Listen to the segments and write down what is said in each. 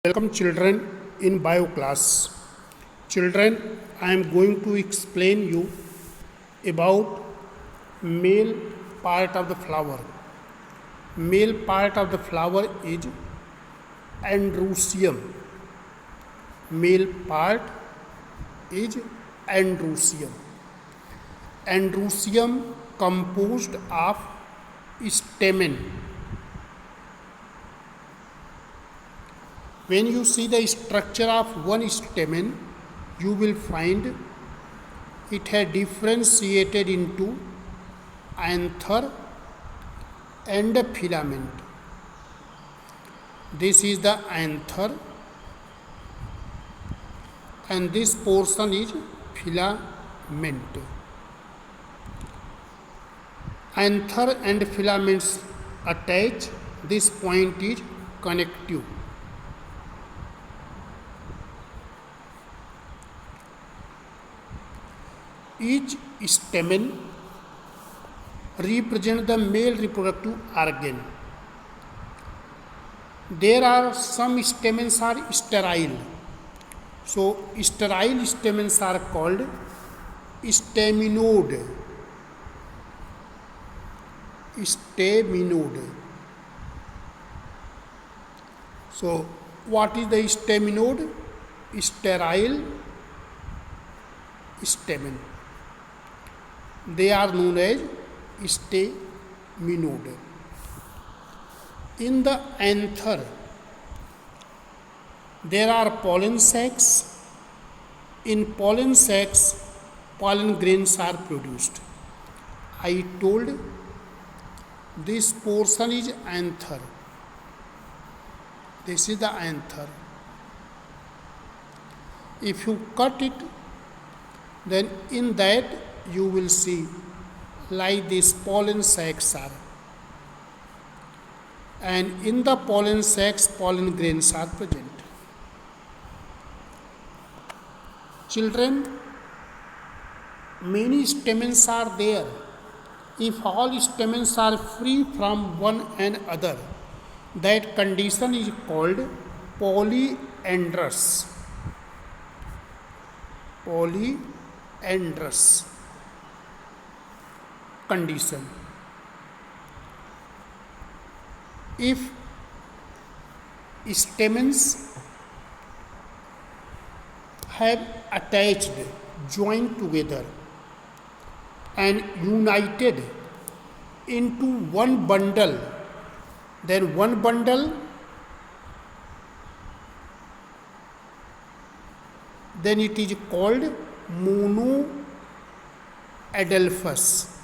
Welcome children in bio class. Children, I am going to explain you about male part of the flower. Male part of the flower is androecium. Male part is androecium. Androecium composed of stamen. When you see the structure of one stamen, you will find it has differentiated into anther and a filament. This is the anther and this portion is filament. Anther and filaments attach. This point is connective. Each stamen represents the male reproductive organ. There are some stamens are sterile. So sterile stamens are called staminode. Staminode. So what is the staminode? Sterile stamen. They are known as staminode. In the anther, there are pollen sacs. In pollen sacs, pollen grains are produced. I told this portion is anther. This is the anther. If you cut it, then in that you will see like these pollen sacs are, and in the pollen sacs pollen grains are present. Children, many stamens are there. If all stamens are free from one another, that condition is called polyandrous. Polyandrous condition. If stamens have attached, joined together and united into one bundle, then one bundle, then it is called monoadelphous.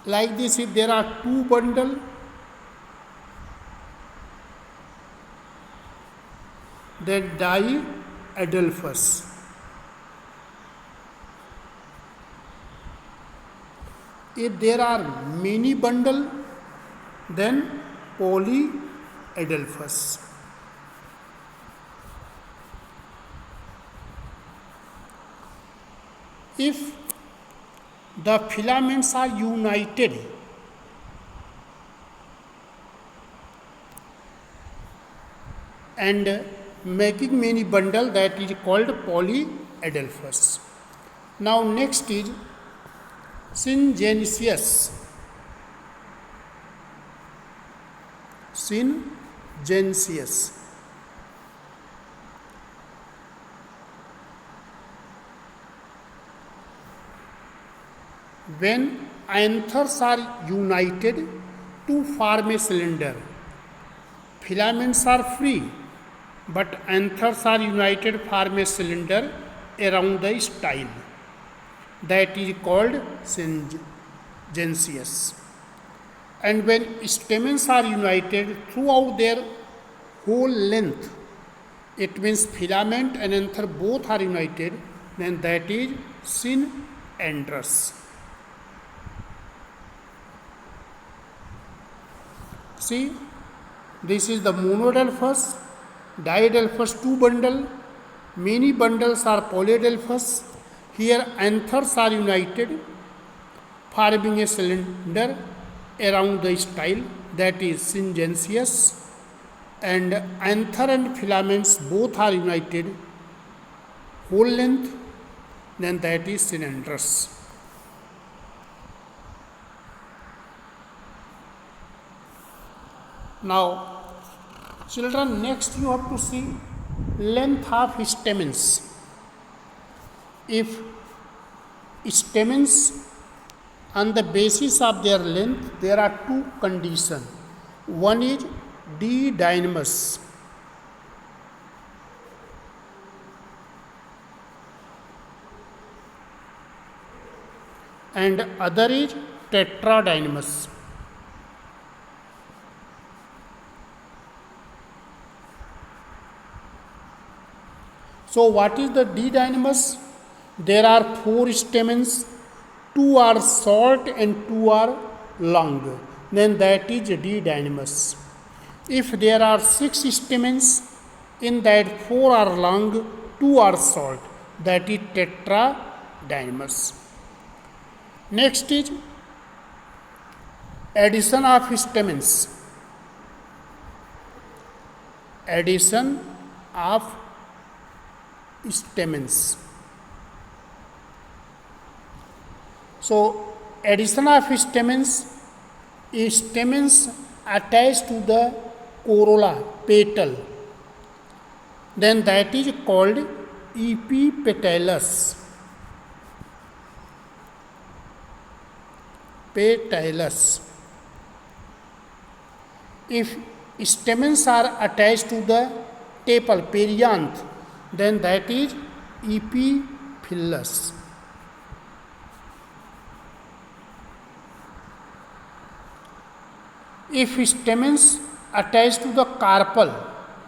Like this, if there are two bundles, then diadelphous. If there are many bundles, then polyadelphous. If the filaments are united, and making many bundles, that is called polyadelphous. Now next is syngenesious. Syngenesious. When anthers are united to form a cylinder, filaments are free, but anthers are united form a cylinder around the style. That is called syngenesious. And when stamens are united throughout their whole length, it means filament and anther both are united, then that is synandrous. See, this is the monoadelphous, diadelphous two bundle, many bundles are polyadelphous. Here anthers are united, forming a cylinder around the style, that is syngenesious, and anther and filaments both are united whole length, then that is cylindrous. Now children, next you have to see length of stamens. If stamens, on the basis of their length, there are two conditions. One is D-dynamous, and other is tetradynamous. So what is the D-dynamous? There are 4 stamens, 2 are short and 2 are long, then that is D-dynamous. If there are 6 stamens, in that 4 are long, 2 are short, that is tetradynamous. Next is addition of stamens. Addition of stamens. So addition of stamens is stamens attached to the corolla, petal, then that is called epipetalous. Petalous. If stamens are attached to the tepal, perianth, then that is epiphyllous. If stamens attached to the carpal,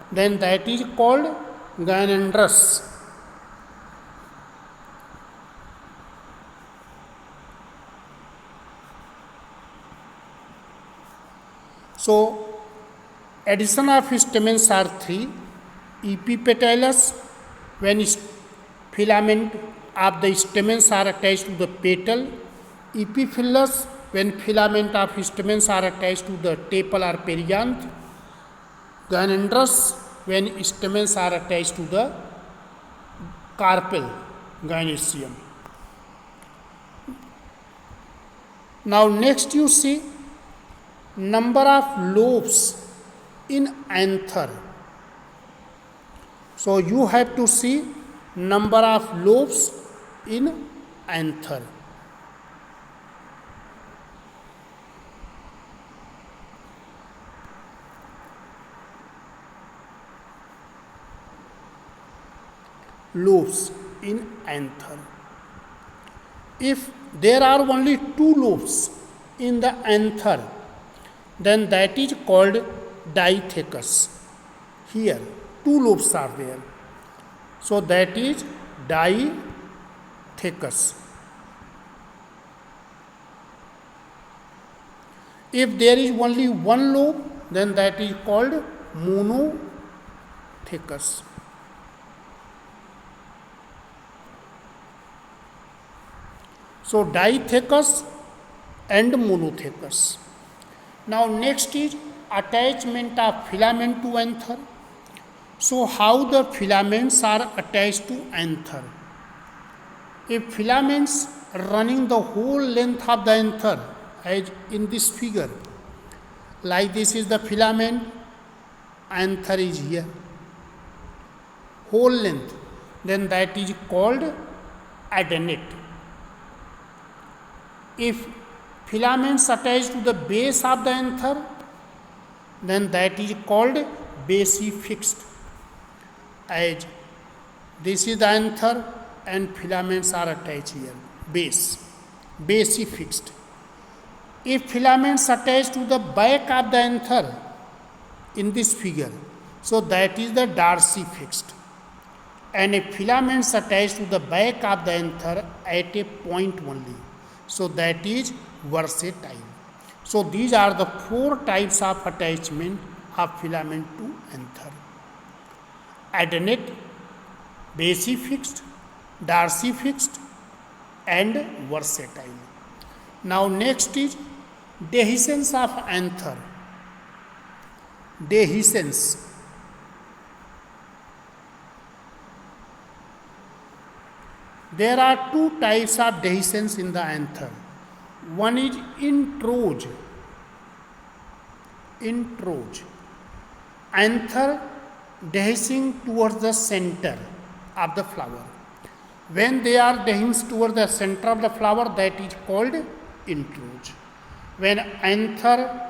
then that is called gynandrous. So addition of stamens are 3. Epipetalous, when filament of the stamens are attached to the petal. Epiphyllous, when filament of stamens are attached to the tepal or perianth. Gynandrous, when stamens are attached to the carpal, gynoecium. Now next you see number of lobes in anther. So you have to see number of lobes in anther. Lobes in anther. If there are only 2 lobes in the anther, then that is called dithecus. Here 2 lobes are there, so that is dithecus. If there is only 1 lobe, then that is called monothecus. So dithecus and monothecus. Now next is attachment of filament to anther. So how the filaments are attached to anther? If filaments running the whole length of the anther, as in this figure, like this is the filament, anther is here, whole length, then that is called adenate. If filaments attached to the base of the anther, then that is called basifixed. As this is the anther and filaments are attached here, basifixed. If filaments attached to the back of the anther, in this figure, so that is the dorsifixed. And if filaments attached to the back of the anther at a point only, so that is versatile. So these are the 4 types of attachment of filament to anther: adenate, basifixed, dorsifixed, and versatile. Now next is dehiscence of anther. dehiscence. There are two types of dehiscence in the anther. One is introj. Anther dehiscing towards the center of the flower. When they are dehisced towards the center of the flower, that is called introj. When anther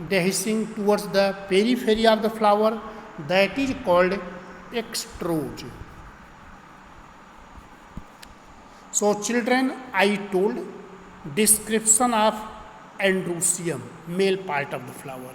dehiscing towards the periphery of the flower, that is called extroj. So children, I told description of androecium, male part of the flower.